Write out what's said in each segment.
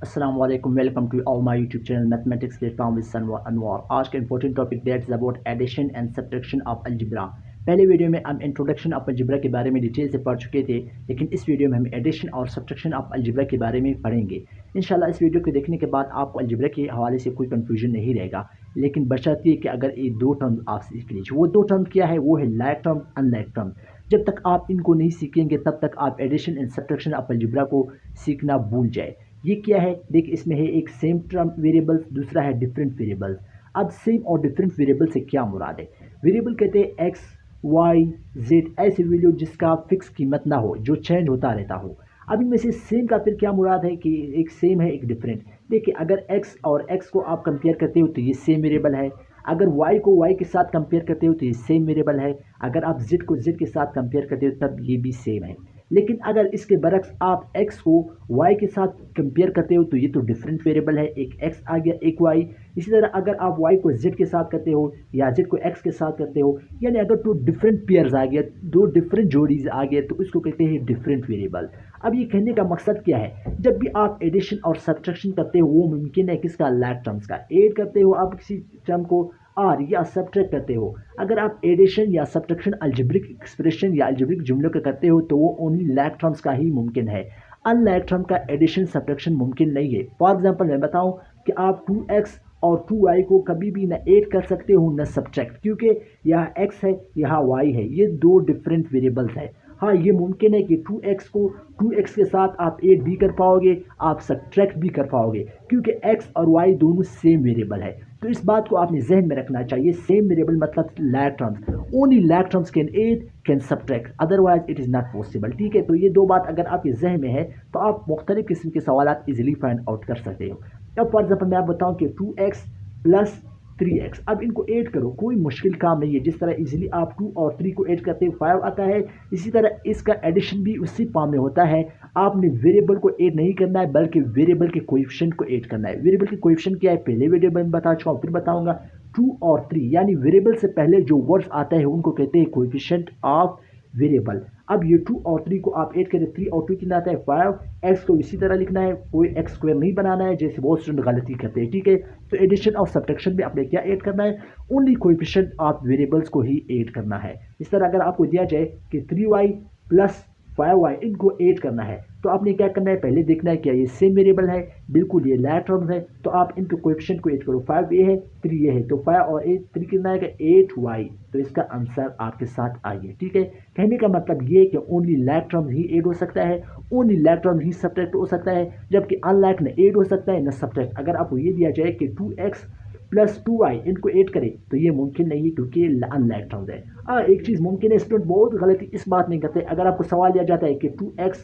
अस्सलाम वालेकुम, welcome to all my YouTube channel mathematics platform with Anwar. आज का important topic that is about addition and subtraction of algebra. पहले video में हम इंट्रोडक्शन ऑफ अलजेब्रा के बारे में डिटेल से पढ़ चुके थे, लेकिन इस वीडियो में हम एडिशन और सब्ट्रैक्शन ऑफ अलजेब्रा के बारे में पढ़ेंगे। इंशाल्लाह इस वीडियो को देखने के बाद आपको अलजेब्रा के हवाले से कोई कन्फ्यूजन नहीं रहेगा, लेकिन बशर्ते कि अगर ये दो टर्म आप सीख लीजिए। वो दो टर्म क्या है? वो है लाइक टर्म, अनलाइक टर्म। जब तक आप इनको नहीं सीखेंगे तब तक आप addition and subtraction of algebra को सीखना भूल जाए। ये क्या है? देखिए, इसमें है एक सेम टर्म वेरिएबल्स, दूसरा है डिफरेंट वेरिएबल्स। अब सेम और डिफरेंट वेरिएबल से क्या मुराद है? वेरिएबल कहते हैं एक्स, वाई, जेड, ऐसे वैल्यू जिसका फिक्स कीमत ना हो, जो चेंज होता रहता हो। अब इनमें से सेम का फिर क्या मुराद है कि एक सेम है एक डिफरेंट। देखिए, अगर एक्स और एक्स को आप कंपेयर करते हो तो ये सेम वेरिएबल है। अगर वाई को वाई के साथ कंपेयर करते हो तो ये सेम वेरिएबल है। अगर आप जेड को जेड के साथ कंपेयर करते हो तब ये भी सेम है। लेकिन अगर इसके बरक्स आप x को y के साथ कंपेयर करते हो तो ये तो डिफरेंट वेरिएबल है, एक x आ गया एक y। इसी तरह अगर आप y को z के साथ करते हो या z को x के साथ करते हो, यानी अगर दो डिफरेंट पेयर्स आ गया, दो डिफरेंट जोड़ीज आ गए, तो इसको कहते हैं डिफरेंट वेरिएबल। अब ये कहने का मकसद क्या है? जब भी आप एडिशन और सब्ट्रैक्शन करते हो वो मुमकिन है किसका? लाइक टर्म्स का। ऐड करते हो आप किसी टर्म को और या सब्ट्रैक्ट करते हो। अगर आप एडिशन या सब्ट्रैक्शन अलजेब्रिक एक्सप्रेशन या अलजेब्रिक जुमलों का करते हो तो वो ओनली लाइक टर्म्स का ही मुमकिन है। अनलाइक टर्म का एडिशन सब्ट्रैक्शन मुमकिन नहीं है। फॉर एग्जांपल मैं बताऊं कि आप 2x और 2y को कभी भी ना ऐड कर सकते हो ना सब्ट्रैक्ट, क्योंकि यहाँ x है यहाँ y है, ये दो डिफरेंट वेरिएबल्स है। हाँ, ये मुमकिन है कि 2x को 2x के साथ आप ऐड भी कर पाओगे, आप सब्ट्रैक्ट भी कर पाओगे, क्योंकि x और y दोनों सेम वेरिएबल है। तो इस बात को आपने जहन में रखना चाहिए। सेम वेरिएबल मतलब like terms, only like terms can add can subtract, otherwise it is not possible. ठीक है, तो ये दो बात अगर आपके जहन में है तो आप मुख्तलिफ किस्म के सवाल इजीली फाइंड आउट कर सकते हो। अब फॉर एग्जाम्पल मैं आप बताऊँ कि 2x प्लस 3x, अब इनको ऐड करो, कोई मुश्किल काम नहीं है। जिस तरह इजीली आप 2 और 3 को ऐड करते हो 5 आता है, इसी तरह इसका एडिशन भी उसी फॉर्म में होता है। आपने वेरिएबल को ऐड नहीं करना है बल्कि वेरिएबल के कोएफिशिएंट को ऐड करना है। वेरिएबल के कोएफिशिएंट क्या है पहले वीडियो में बता चुका हूँ, फिर बताऊंगा। 2 और 3 यानी वेरिएबल से पहले जो वर्ड्स आता है उनको कहते हैं कोएफिशिएंट ऑफ वेरिएबल। अब ये 2 और 3 को आप ऐड करें, 3 और 2 कितना आता है 5। एक्स को इसी तरह लिखना है, कोई एक्स स्क्वायर नहीं बनाना है जैसे बहुत स्टूडेंट गलती करते हैं। ठीक है, तो एडिशन और सब्ट्रैक्शन में आपने क्या ऐड करना है? ओनली कोएफिशिएंट ऑफ वेरिएबल्स को ही ऐड करना है। इस तरह अगर आपको दिया जाए कि 3y प्लस 5y इनको ऐड करना है तो आपने क्या करना है? पहले देखना है क्या ये सेम वेरिएबल है, बिल्कुल ये लाइक टर्म्स है, तो आप इनके कोएफिशिएंट को ऐड करो। 5 ये है, 3 ये है, तो 5 और 8 3 कितना आएगा 8y। तो इसका आंसर आपके साथ आइए। ठीक है, कहने का मतलब ये है कि ओनली लाइक टर्म्स ही ऐड हो सकता है, ओनली लाइक टर्म्स ही सब्ट्रैक्ट हो सकता है, जबकि अनलाइक न ऐड हो सकता है न सब्ट्रैक्ट। अगर आपको ये दिया जाए कि 2x प्लस 2y इनको ऐड करें तो ये मुमकिन नहीं है, क्योंकि अनलाइक टर्म्स है। एक चीज़ मुमकिन है, स्टूडेंट बहुत गलती इस बात नहीं करते। अगर आपको सवाल दिया जाता है कि 2x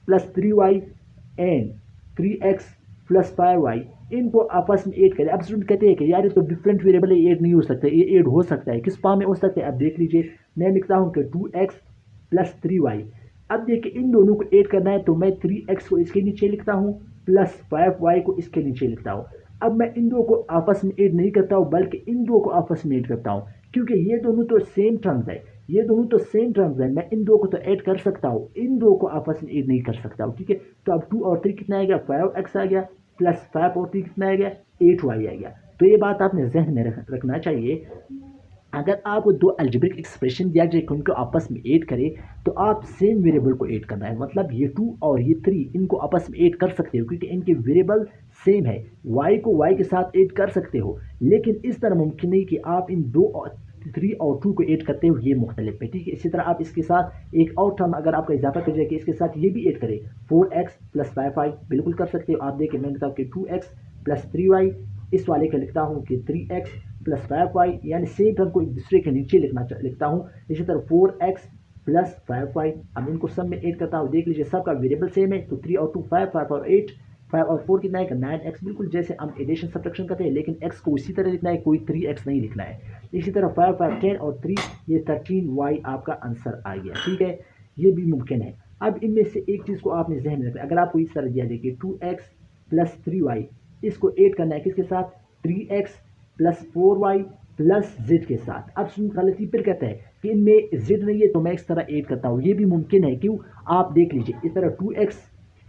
plus 3y and 3x plus 5y इनको आपस में ऐड करें, अब स्टूडेंट कहते हैं कि यार ये तो डिफरेंट वेरिएबल है, ऐड नहीं हो सकता। ये ऐड हो सकता है, किस फॉर्म में हो सकता है? अब देख लीजिए, मैं लिखता हूँ कि 2x प्लस 3y। अब देखिए इन दोनों को ऐड करना है तो मैं 3x को इसके नीचे लिखता हूँ प्लस 5y को इसके नीचे लिखता हूँ। अब मैं इन दो को आपस में ऐड नहीं करता हूँ बल्कि इन दो को आपस में ऐड करता हूँ, क्योंकि ये दोनों तो सेम टर्म्स है, ये दोनों तो सेम टर्म्स है। मैं इन दो को तो ऐड कर सकता हूँ, इन दो को आपस में ऐड नहीं कर सकता हूँ। ठीक है, तो अब 2 और 3 कितना आ गया 5x आ गया, प्लस 5 और 3 कितना आ गया 8y आ गया। तो ये बात आपने जहन में रखना चाहिए। अगर आपको दो अलजेब्रिक एक्सप्रेशन दिया जाए कि उनको आपस में ऐड करें तो आप सेम वेरिएबल को ऐड करना है। मतलब ये 2 और ये 3 इनको आपस में ऐड कर सकते हो क्योंकि इनके वेरिएबल सेम है। y को y के साथ ऐड कर सकते हो, लेकिन इस तरह मुमकिन नहीं कि आप इन 2 और 3 और 2 को ऐड करते हो, ये मुख्तलिफ है। ठीक है, इसी तरह आप इसके साथ एक और टर्म अगर आपका इजाफा कर जाए कि इसके साथ ये भी ऐड करें 4x प्लस 5y, बिल्कुल कर सकते हो। आप देखिए मैंने कहा कि 2x प्लस 3y, इस वाले का लिखता हूँ कि 3x प्लस 5y, यानी सेम टर्म को एक दूसरे के नीचे लिखता हूँ। इसी तरह 4x प्लस 5y, अब इनको सब में ऐड करता हूँ। देख लीजिए सबका वेरिएबल सेम है, तो 3 और 2 5, 5 और 8, 5 और 4 कितना है 9x, बिल्कुल जैसे हम एडिशन सब्ट्रैक्शन करते हैं, लेकिन x को इसी तरह लिखना है, कोई 3x नहीं लिखना है। इसी तरह 5 5 10 और 3 ये 13y आपका आंसर आ गया। ठीक है, ये भी मुमकिन है। अब इनमें से एक चीज़ को आपने जहन में रखना, अगर आपको इस तरह दिया देखिए 2x प्लस 3y, इसको ऐड करना है किसके साथ 3x plus 4y plus z के साथ। अब सुन गलती फिर कहते हैं कि इनमें z नहीं है तो मैं इस तरह ऐड करता हूँ, ये भी मुमकिन है। क्यों? आप देख लीजिए इस तरह 2x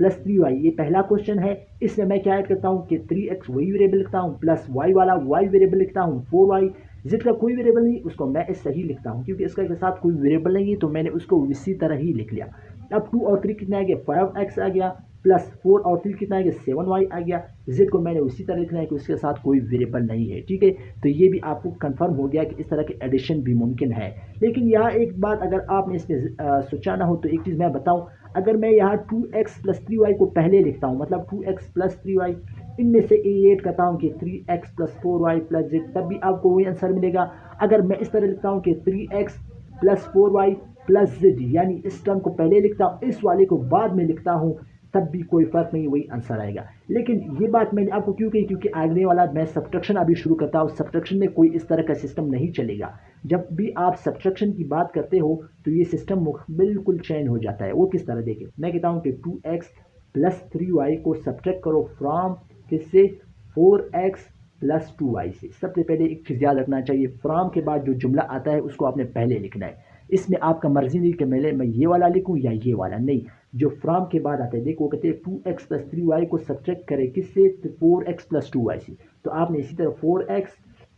प्लस 3y, ये पहला क्वेश्चन है। इसमें मैं क्या ऐड करता हूँ कि 3x वही वेरिएबल लिखता हूँ, प्लस y वाला y वेरिएबल लिखता हूँ, 4y z का कोई वेरिएबल नहीं, उसको मैं इस सही लिखता हूँ क्योंकि इसका के साथ कोई वेरिएबल नहीं है, तो मैंने उसको इसी तरह ही लिख लिया। अब 2 और 3 कितना आ गया, 5x आ गया, प्लस 4 और 3 कितना आ गया, 7y आ गया। z को मैंने उसी तरह लिखना है कि उसके साथ कोई वेरिएबल नहीं है, ठीक है। तो ये भी आपको कंफर्म हो गया कि इस तरह के एडिशन भी मुमकिन है। लेकिन यहाँ एक बात अगर आपने इसमें सोचा ना हो तो एक चीज़ मैं बताऊँ, अगर मैं यहाँ 2x प्लस 3y को पहले लिखता हूँ, मतलब 2x प्लस 3y, इनमें से ए ऐड करता हूँ कि 3x plus 4y plus z, तब भी आपको वही आंसर मिलेगा। अगर मैं इस तरह लिखता हूँ कि 3x plus 4y plus z, यानी इस टर्म को पहले लिखता हूँ, इस वाले को बाद में लिखता हूँ, तब भी कोई फ़र्क नहीं, वही आंसर आएगा। लेकिन ये बात मैंने आपको क्यों कही, क्योंकि आगे वाला मैं सब्ट्रैक्शन अभी शुरू करता हूँ। सब्ट्रैक्शन में कोई इस तरह का सिस्टम नहीं चलेगा। जब भी आप सब्ट्रैक्शन की बात करते हो तो ये सिस्टम बिल्कुल चेंज हो जाता है। वो किस तरह देखें, मैं कहता हूँ कि 2x प्लस 3y को सब्ट्रैक्ट करो फ्रॉम किससे, 4x प्लस 2y से। सबसे पहले एक चीज़ याद रखना चाहिए, फ्रॉम के बाद जो जुमला आता है उसको आपने पहले लिखना है। इसमें आपका मर्जी नहीं कि मैं ये वाला लिखूँ या ये वाला, नहीं, जो फ्रॉम के बाद आता है। देखो कहते हैं 2x प्लस 3y को सब्ट्रैक्ट करें किससे, 4x प्लस 2y से। तो आपने इसी तरह 4x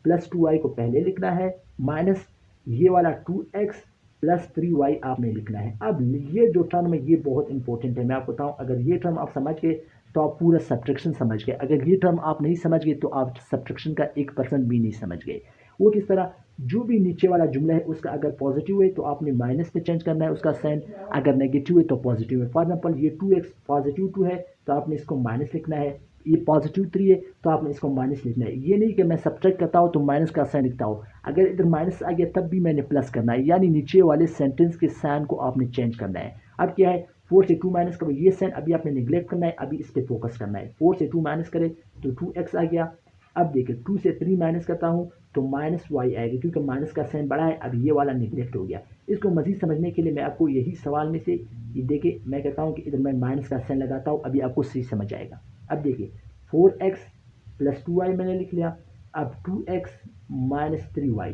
प्लस 2y को पहले लिखना है, माइनस ये वाला 2x प्लस 3y आपने लिखना है। अब ये जो टर्म है ये बहुत इंपॉर्टेंट है, मैं आपको बताऊँ। अगर ये टर्म आप समझ गए तो आप पूरा सब्ट्रैक्शन समझ गए। अगर ये टर्म आप नहीं समझ गए तो आप सब्ट्रैक्शन का 1% भी नहीं समझ गए। वो किस तरह, जो भी नीचे वाला जुमला है उसका अगर पॉजिटिव है तो आपने माइनस में चेंज करना है उसका साइन, अगर नेगेटिव है तो पॉजिटिव है। फॉर एग्जांपल ये 2x पॉजिटिव 2 है तो आपने इसको माइनस लिखना है, ये पॉजिटिव 3 है तो आपने इसको माइनस लिखना है। ये नहीं कि मैं सब्ट्रैक्ट करता हूँ तो माइनस का साइन लिखता हूँ, अगर इधर माइनस आ गया तब भी मैंने प्लस करना है, यानी नीचे वाले सेंटेंस के साइन को आपने चेंज करना है। अब क्या है, 4 से 2 माइनस करो, ये साइन अभी आपने निगलेक्ट करना है, अभी इस पर फोकस करना है। 4 से 2 माइनस करें तो 2x आ गया। अब देखिए 2 से 3 माइनस करता हूँ तो माइनस y आएगा, क्योंकि माइनस का साइन बड़ा है। अब ये वाला निगलेक्ट हो गया। इसको मज़ीद समझने के लिए मैं आपको यही सवाल में से ये देखिए, मैं कहता हूँ कि इधर मैं माइनस का साइन लगाता हूँ, अभी आपको सही समझ आएगा। अब देखिए 4x प्लस 2y मैंने लिख लिया, अब 2x माइनस 3y।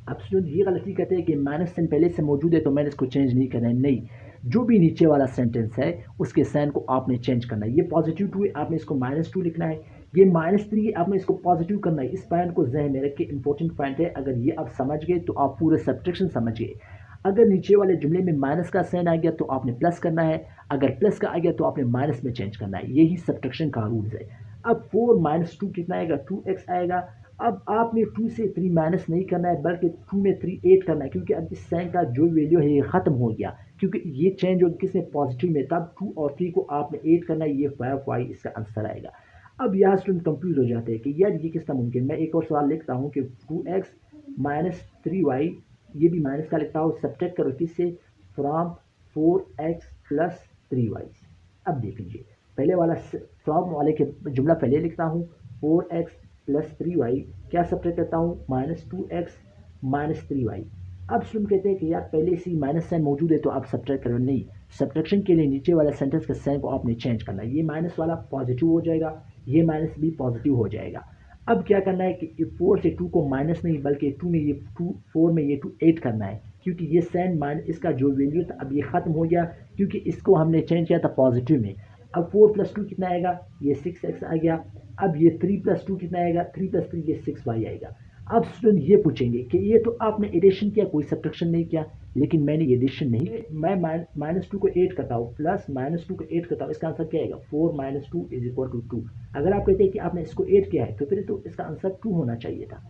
अब सुन, ये गलती कहते हैं कि माइनस साइन पहले से मौजूद है तो मैंने इसको चेंज नहीं करना है, नहीं, जो भी नीचे वाला सेंटेंस है उसके साइन को आपने चेंज करना है। ये पॉजिटिव 2 है, आपने इसको -2 लिखना है। ये -3 है, आपने इसको पॉजिटिव करना है। इस पॉइंट को जहन में रख के, इंपॉर्टेंट पॉइंट है, अगर ये आप समझ गए तो आप पूरे सब्ट्रैक्शन समझ गए। अगर नीचे वाले जुमले में माइनस का साइन आ गया तो आपने प्लस करना है, अगर प्लस का आ गया तो आपने माइनस में चेंज करना है। यही सब्ट्रैक्शन का रूल्स है। अब 4 माइनस 2 कितना आएगा, 2x आएगा। अब आपने 2 से 3 माइनस नहीं करना है, बल्कि 2 में 3 ऐड करना है, क्योंकि अब इस साइन का जो वैल्यू है ये ख़त्म हो गया, क्योंकि ये चेंज हो किसमें, पॉजिटिव में। तब 2 और 3 को आपने ऐड करना है, ये 5y इसका आंसर आएगा। अब यहाँ स्टूडेंट कंफ्यूज हो जाते हैं कि यार ये किस तरह मुमकिन। मैं एक और सवाल लिखता हूँ कि 2x माइनस 3y, ये भी माइनस का लिखता हूँ, सब्ट्रैक्ट करो किससे, फ्रॉम 4x प्लस 3y। अब देख लीजिए, पहले वाला फ्रॉम वाले के जुमला पहले लिखता हूँ, 4x प्लस 3y, क्या सब्ट्रैक्ट करता हूँ, -2x माइनस 3y। अब सुन कहते हैं कि यार पहले से ही माइनस साइन मौजूद है तो आप सब्ट्रैक्ट करो, नहीं, सब्ट्रैक्शन के लिए नीचे वाला सेंटेंस के साइन को आपने चेंज करना है। ये माइनस वाला पॉजिटिव हो जाएगा, ये माइनस भी पॉजिटिव हो जाएगा। अब क्या करना है कि 4 से 2 को माइनस नहीं बल्कि 2 में ये 2, 4 में ये 2 ऐड करना है, क्योंकि ये साइन माइनस इसका जो वैल्यू था अब ये ख़त्म हो गया, क्योंकि इसको हमने चेंज किया था पॉजिटिव में। अब 4 प्लस 2 कितना आएगा, ये 6x आ गया। अब ये 3 प्लस 2 कितना आएगा, 3 प्लस 3 ये 6y आएगा। अब स्टूडेंट ये पूछेंगे कि ये तो आपने एडिशन किया, कोई सब्ट्रैक्शन नहीं किया, लेकिन मैंने एडिशन नहीं, मैं -2 को ऐड करता हूँ, प्लस -2 को ऐड करता हूँ, इसका आंसर क्या आएगा, 4 - 2 = 2। अगर आप कहते हैं कि आपने इसको ऐड किया है तो फिर तो इसका आंसर 2 होना चाहिए था।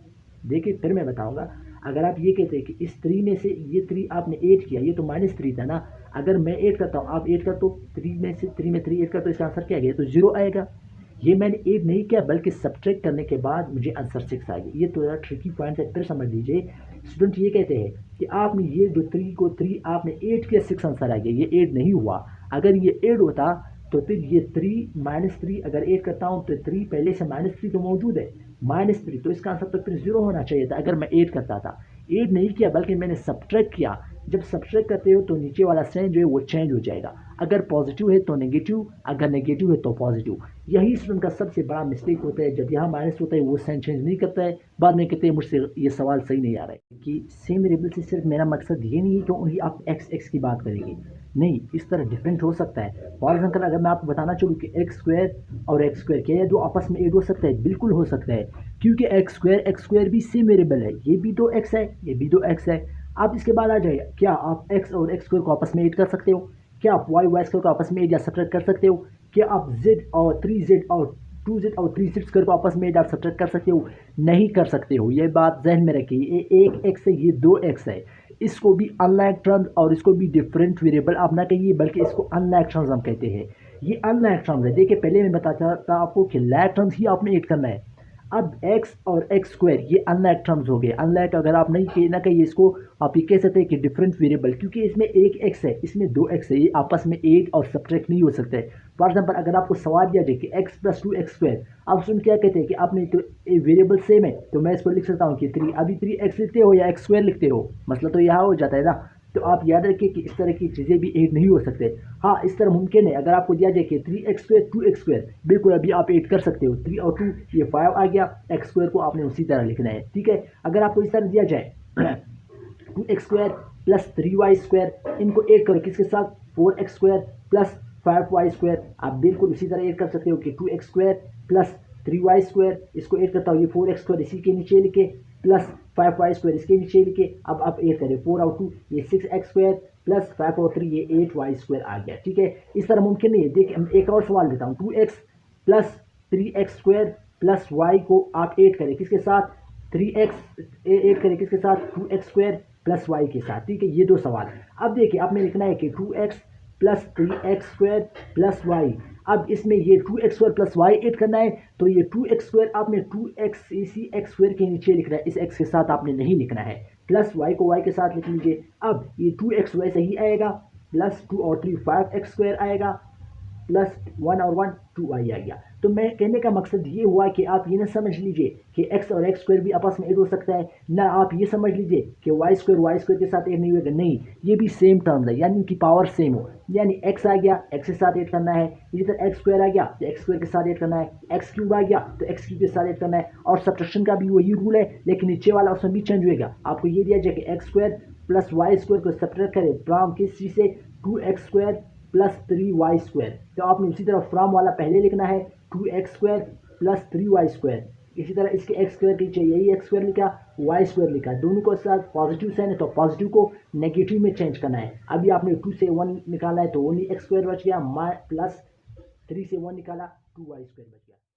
देखिए फिर मैं बताऊंगा, अगर आप ये कहते हैं कि इस 3 में से ये 3 आपने ऐड किया, ये तो -3 था ना, अगर मैं ऐड करता हूँ आप ऐड कर, तो 3 में से 3 में 3 ऐड कर, तो इसका आंसर क्या आएगा, तो 0 आएगा। ये मैंने ऐड नहीं किया बल्कि सब्ट्रैक्ट करने के बाद मुझे आंसर 6 आ गया। ये तो ज़रा ट्रिकी पॉइंट है, फिर समझ लीजिए। स्टूडेंट ये कहते हैं कि आपने ये जो 3 को 3 आपने ऐड किया, 6 आंसर आ गया, ये ऐड नहीं हुआ। अगर ये ऐड होता तो फिर ये 3 -3 अगर ऐड करता हूँ तो 3 पहले से -3 तो मौजूद है, -3, तो इसका आंसर तो फिर 0 होना चाहिए था अगर मैं ऐड करता था। ऐड नहीं किया बल्कि मैंने सब्ट्रैक्ट किया। जब सब्ट्रैक्ट करते हो तो नीचे वाला साइन जो है वो चेंज हो जाएगा, अगर पॉजिटिव है तो नेगेटिव, अगर नेगेटिव है तो पॉजिटिव। यही स्टूडेंट का सबसे बड़ा मिस्टेक होता है, जब यहाँ माइनस होता है वो साइन चेंज नहीं करता है, बाद में कहते हैं मुझसे ये सवाल सही नहीं आ रहा है। कि सेम वेरिएबल से सिर्फ मेरा मकसद ये नहीं है कि ओनली आप x की बात करेंगे, नहीं, इस तरह डिफरेंट हो सकता है। फॉर एग्जाम्पल अगर मैं आपको बताना चाहूँ कि एक्स स्क्वायर और एक्स स्क्वायर क्या ये दो आपस में ऐड हो सकता है? बिल्कुल हो सकता है, क्योंकि एक्स स्क्वायर भी सेम वेरिएबल है, ये भी 2x है, ये भी 2x है। आप इसके बाद आ जाइए, क्या आप x और एक्स स्क्वायर को आपस में ऐड कर सकते हो? क्या आप वाई स्क्वायर को आपस में ऐड या सब्ट्रैक्ट कर सकते हो? क्या आप z और 3z और 2z और 3z स्क्वायर को आपस में ऐड या सब्ट्रैक्ट कर सकते हो? नहीं कर सकते हो। ये बात जहन में रखिए, ये एक x है, ये 2x है। इसको भी अनलाइक टर्म्स और इसको भी डिफरेंट वेरिएबल आप ना कहिए, बल्कि इसको अनलाइक टर्म्स हम कहते हैं। ये अनलाइक टर्म्स है। देखिए पहले मैं बताता था आपको कि लाइक टर्म्स ही आपने ऐड करना है। अब x और एक्स स्क्वायर ये अनलाइक टर्म्स हो गए। अनलाइक अगर आप नहीं ना कहिए, इसको आप ये कह सकते हैं कि डिफरेंट वेरिएबल, क्योंकि इसमें एक x है, इसमें 2x है, ये आपस में ऐड और सब्ट्रैक्ट नहीं हो सकते। फॉर एग्जाम्पल अगर आपको सवाल दिया जाए कि x प्लस 2x स्क्वायर, आप उसमें क्या कहते हैं कि आपने तो वेरिएबल सेम है, तो मैं इसको लिख सकता हूँ कि 3, अभी 3x लिखते हो या एक्स स्क्वायर लिखते हो, मसला तो यहाँ हो जाता है ना। तो आप याद रखिए कि इस तरह की चीज़ें भी ऐड नहीं हो सकते। हाँ, इस तरह मुमकिन है, अगर आपको दिया जाए कि 3x स्क्वायर 2x स्क्वायर, बिल्कुल अभी आप ऐड कर सकते हो। 3 और 2 ये 5 आ गया, एक्स स्क्वायर को आपने उसी तरह लिखना है, ठीक है। अगर आपको इस तरह दिया जाए 2x square plus 3y square, इनको ऐड करो किसके साथ? 4x square plus 5y square. आप बिल्कुल उसी तरह ऐड कर सकते हो कि 2x square plus 3y square, इसको ऐड करता हूँ, ये 4x स्क्वायर इसी के नीचे लिखे प्लस 5y स्क्वायर इसके नीचे लिखे। अब आप ऐड करें 4 और 2 ये 6x स्क्वायर प्लस 5 और 3 ये 8y स्क्वायर आ गया, ठीक है। इस तरह मुमकिन नहीं है। देखिए हम एक और सवाल देता हूँ, 2x plus 3x square plus y को आप ऐड करें किसके साथ? 3x ऐड करें किसके साथ? 2x स्क्वायर प्लस y के साथ, ठीक है। ये दो सवाल। अब देखिए आपने लिखना है कि 2x plus 3x square plus Y. अब इसमें ये 2x square plus Y add करना है, तो ये 2x स्क्वायर आपने 2x इसी x स्क्वायर के नीचे लिखना है, इस x के साथ आपने नहीं लिखना है, प्लस y को y के साथ लिख लीजिए। अब ये 2x वैसे ही आएगा, प्लस 2 और 3 5x स्क्वायर आएगा, प्लस 1 और 1 2y आ गया। तो मैं कहने का मकसद ये हुआ कि आप ये ना समझ लीजिए कि x और x स्क्वायर भी आपस में ऐड हो सकता है, ना आप ये समझ लीजिए कि y स्क्वायर के साथ ऐड नहीं होगा। नहीं, ये भी सेम टर्म्स है, यानी उनकी पावर सेम हो। यानी x आ गया, x के साथ ऐड करना है, इसी तरह x स्क्वायर आ गया तो x स्क्वायर के साथ ऐड करना है, x क्यूब आ गया तो x क्यूब के साथ ऐड करना है। और सब्ट्रैक्शन का भी वही रूल है, लेकिन नीचे वाला उसमें भी चेंज होगा। आपको ये दिया जाए कि x square plus y square को सब्ट्रैक्ट करें फ्रॉम किस चीज़ से? 2x square plus 3y square. तो आपने उसी तरह फ्रॉम वाला पहले लिखना है 2x square plus 3y square. इसी तरह इसके x स्क्वायर के नीचे यही x स्क्वायर लिखा, y स्क्वायर लिखा, दोनों को साथ पॉजिटिव साइन है तो पॉजिटिव को नेगेटिव में चेंज करना है। अभी आपने 2 से 1 निकाला है तो ओनली x स्क्वायर बच गया, प्लस 3 से 1 निकाला 2y स्क्वायर बच गया।